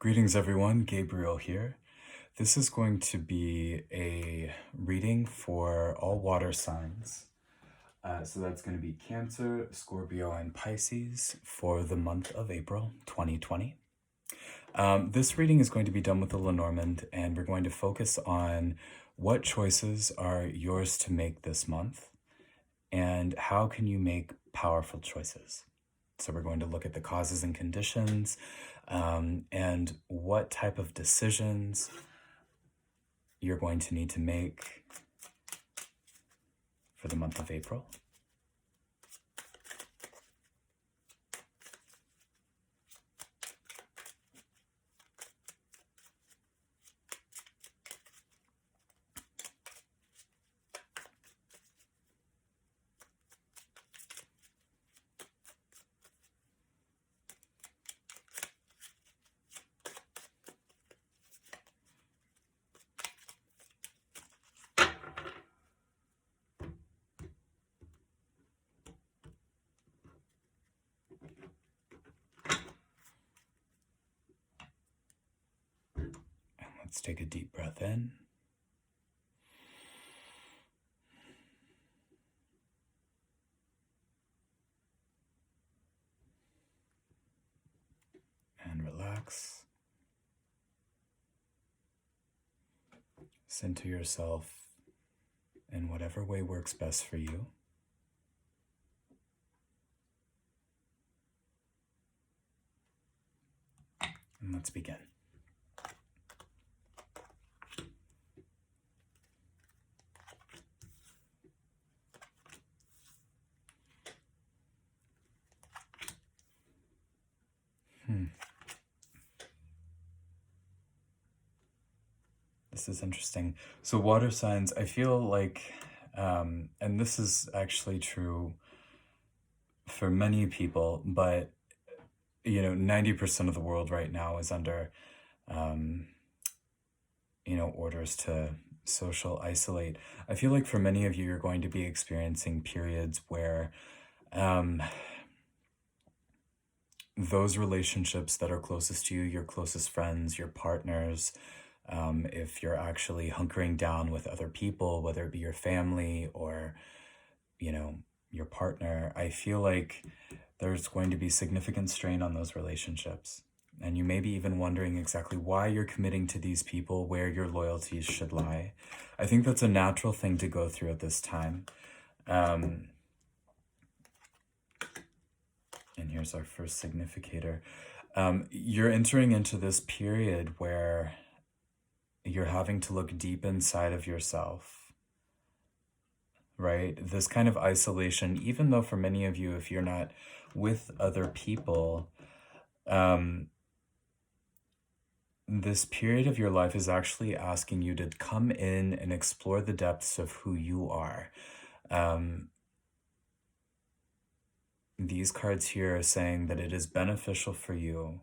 Greetings, everyone. Gabriel here. This is going to be a reading for all water signs. So that's going to be Cancer, Scorpio, and Pisces for the month of April 2020. This reading is going to be done with the Lenormand, and we're going to focus on what choices are yours to make this month and how can you make powerful choices. So we're going to look at the causes and conditions and what type of decisions you're going to need to make for the month of April. Let's take a deep breath in. And relax. Center yourself in whatever way works best for you. And let's begin. This is interesting. So water signs, I feel like, and this is actually true for many people, but 90% of the world right now is under, orders to social isolate. I feel like for many of you, you're going to be experiencing periods where those relationships that are closest to you, your closest friends, your partners, if you're actually hunkering down with other people, whether it be your family or, your partner, I feel like there's going to be significant strain on those relationships. And you may be even wondering exactly why you're committing to these people, where your loyalties should lie. I think that's a natural thing to go through at this time. And here's our first significator. You're entering into this period where you're having to look deep inside of yourself, right? This kind of isolation, even though for many of you, if you're not with other people, this period of your life is actually asking you to come in and explore the depths of who you are. These cards here are saying that it is beneficial for you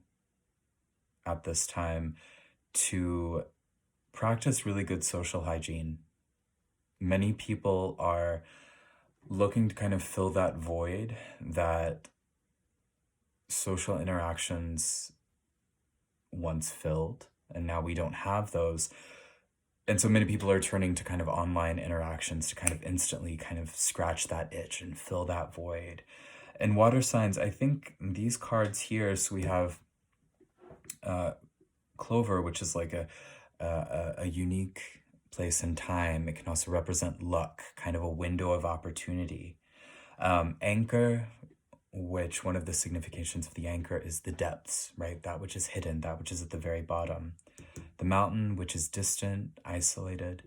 at this time to practice really good social hygiene. Many people are looking to kind of fill that void that social interactions once filled, and now we don't have those. And so many people are turning to kind of online interactions to kind of instantly kind of scratch that itch and fill that void. And water signs, I think these cards here, so we have Clover, which is like a unique place and time. It can also represent luck, kind of a window of opportunity. Anchor, which one of the significations of the anchor is the depths, right? That which is hidden, that which is at the very bottom. The mountain, which is distant, isolated.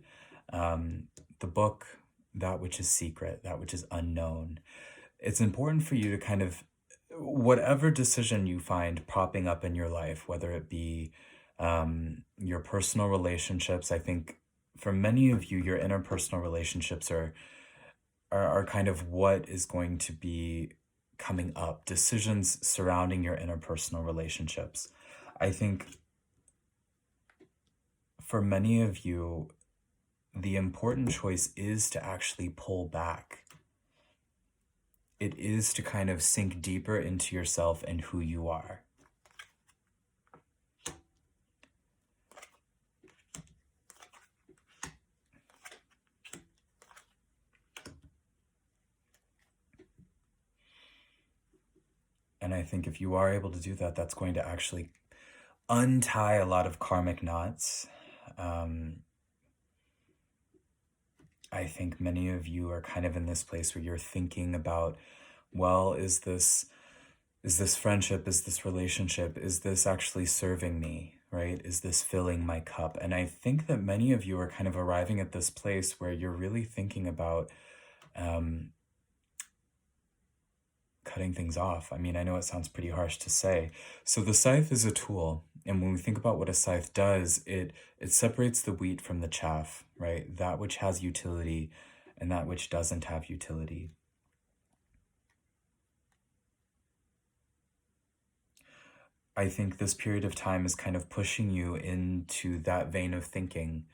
The book, that which is secret, that which is unknown. It's important for you to kind of, whatever decision you find popping up in your life, whether it be your personal relationships. I think for many of you, your interpersonal relationships are kind of what is going to be coming up, decisions surrounding your interpersonal relationships. I think for many of you, the important choice is to actually pull back. It is to kind of sink deeper into yourself and who you are. And I think if you are able to do that, that's going to actually untie a lot of karmic knots. Um, I think many of you are kind of in this place where you're thinking about, well, is this friendship, is this relationship, is this actually serving me, right? Is this filling my cup? And I think that many of you are kind of arriving at this place where you're really thinking about um, cutting things off. I mean, I know it sounds pretty harsh to say. So the scythe is a tool, and when we think about what a scythe does, it separates the wheat from the chaff, right? That which has utility and that which doesn't have utility. I think this period of time is kind of pushing you into that vein of thinking,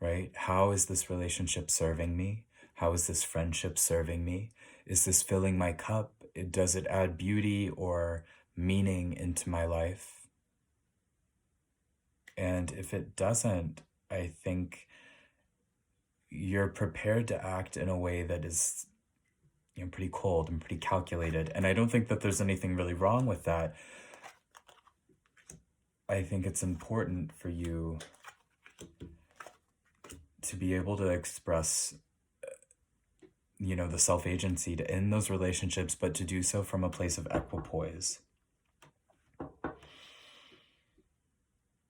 right? How is this relationship serving me? How is this friendship serving me? Is this filling my cup? Does it add beauty or meaning into my life? And if it doesn't, I think you're prepared to act in a way that is, pretty cold and pretty calculated. And I don't think that there's anything really wrong with that. I think it's important for you to be able to express, the self-agency to end those relationships, but to do so from a place of equipoise.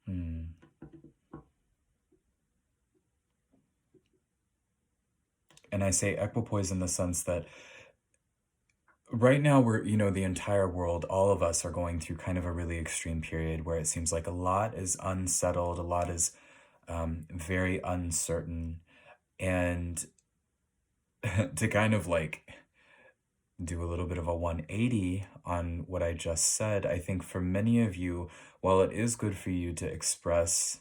Hmm. And I say equipoise in the sense that right now we're, the entire world, all of us are going through kind of a really extreme period where it seems like a lot is unsettled, a lot is very uncertain. And to kind of like do a little bit of a 180 on what I just said, I think for many of you, while it is good for you to express,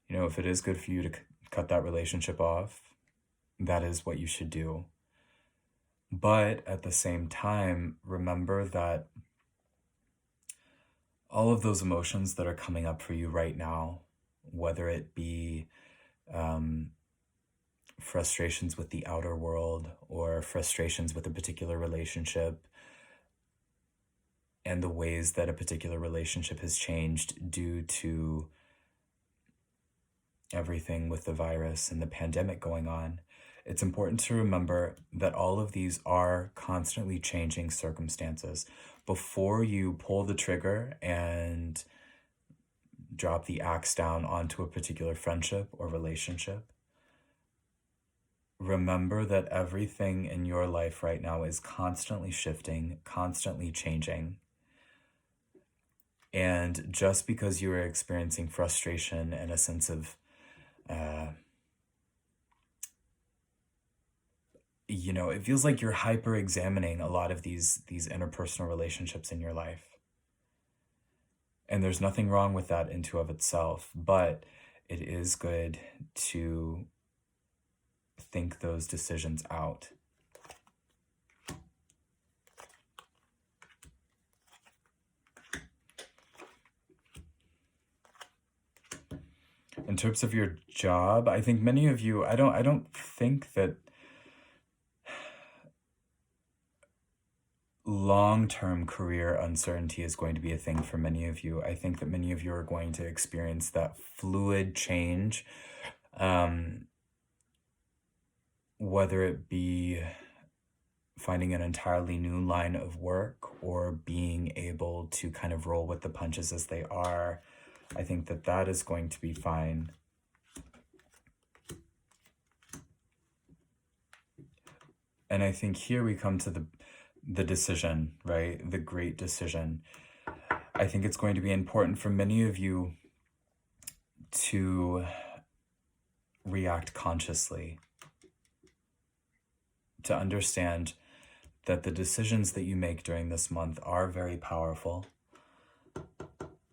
if it is good for you to cut that relationship off, that is what you should do. But at the same time, remember that all of those emotions that are coming up for you right now, whether it be frustrations with the outer world or frustrations with a particular relationship, and the ways that a particular relationship has changed due to everything with the virus and the pandemic going on, it's important to remember that all of these are constantly changing circumstances. Before you pull the trigger and drop the axe down onto a particular friendship or relationship, remember that everything in your life right now is constantly shifting, constantly changing. And just because you are experiencing frustration and a sense of it feels like you're hyper examining a lot of these interpersonal relationships in your life. And there's nothing wrong with that into of itself, but it is good to think those decisions out. In terms of your job, I think many of you, I don't think that long-term career uncertainty is going to be a thing for many of you. I think that many of you are going to experience that fluid change, whether it be finding an entirely new line of work or being able to kind of roll with the punches as they are. I think that that is going to be fine. And I think here we come to the decision, right? The great decision. I think it's going to be important for many of you to react consciously, to understand that the decisions that you make during this month are very powerful.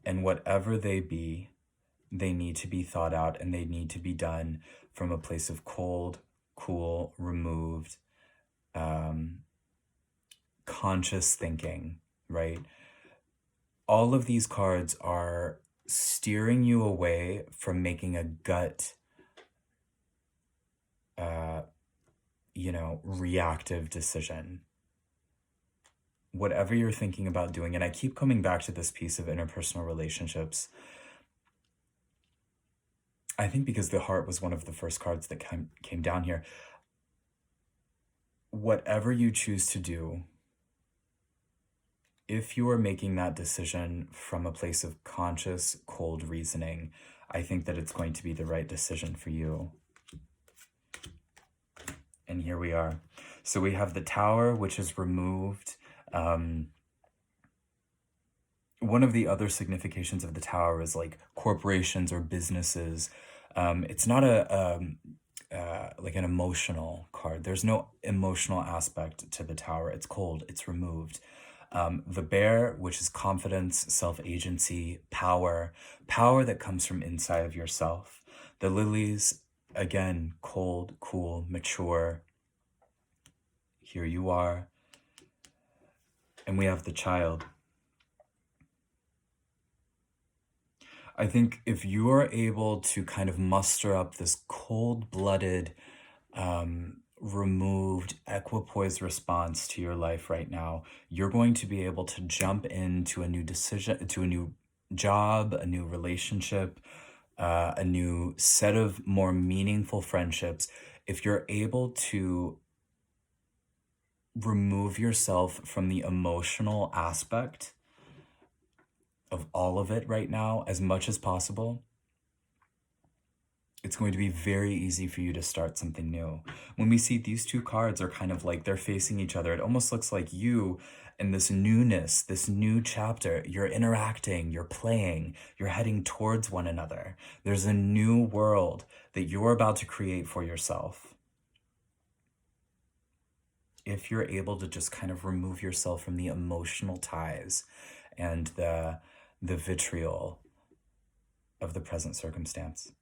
And whatever they be, they need to be thought out and they need to be done from a place of cold, cool, removed, conscious thinking, right? All of these cards are steering you away from making a gut, reactive decision. whatever you're thinking about doing, and I keep coming back to this piece of interpersonal relationships, I think because the heart was one of the first cards that came down here. Whatever you choose to do, if you are making that decision from a place of conscious, cold reasoning, I think that it's going to be the right decision for you. And here we are. So we have the Tower, which is removed. One of the other significations of the Tower is like corporations or businesses. It's not like an emotional card. There's no emotional aspect to the Tower. It's cold. It's removed. The Bear, which is confidence, self-agency, power that comes from inside of yourself. The Lilies, again, cold, cool, mature. Here you are. And we have the Child. I think if you are able to kind of muster up this cold-blooded, removed, equipoised response to your life right now, you're going to be able to jump into a new decision, to a new job, a new relationship, a new set of more meaningful friendships. If you're able to remove yourself from the emotional aspect of all of it right now as much as possible, it's going to be very easy for you to start something new. When we see these two cards are kind of like they're facing each other, it almost looks like you and this newness, this new chapter, you're interacting, you're playing, you're heading towards one another. There's a new world that you're about to create for yourself. If you're able to just kind of remove yourself from the emotional ties and the vitriol of the present circumstance.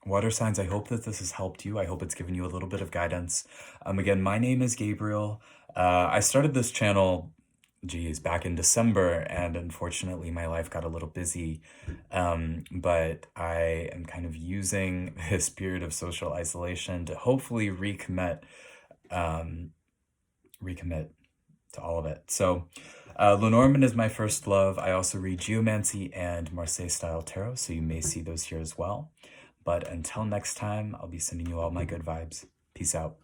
Water signs, I hope that this has helped you. I hope it's given you a little bit of guidance. Again, my name is Gabriel. I started this channel, back in December, and unfortunately my life got a little busy. But I am kind of using this period of social isolation to hopefully recommit to all of it. So Lenormand is my first love. I also read Geomancy and Marseille style tarot, so you may see those here as well. But until next time, I'll be sending you all my good vibes. Peace out.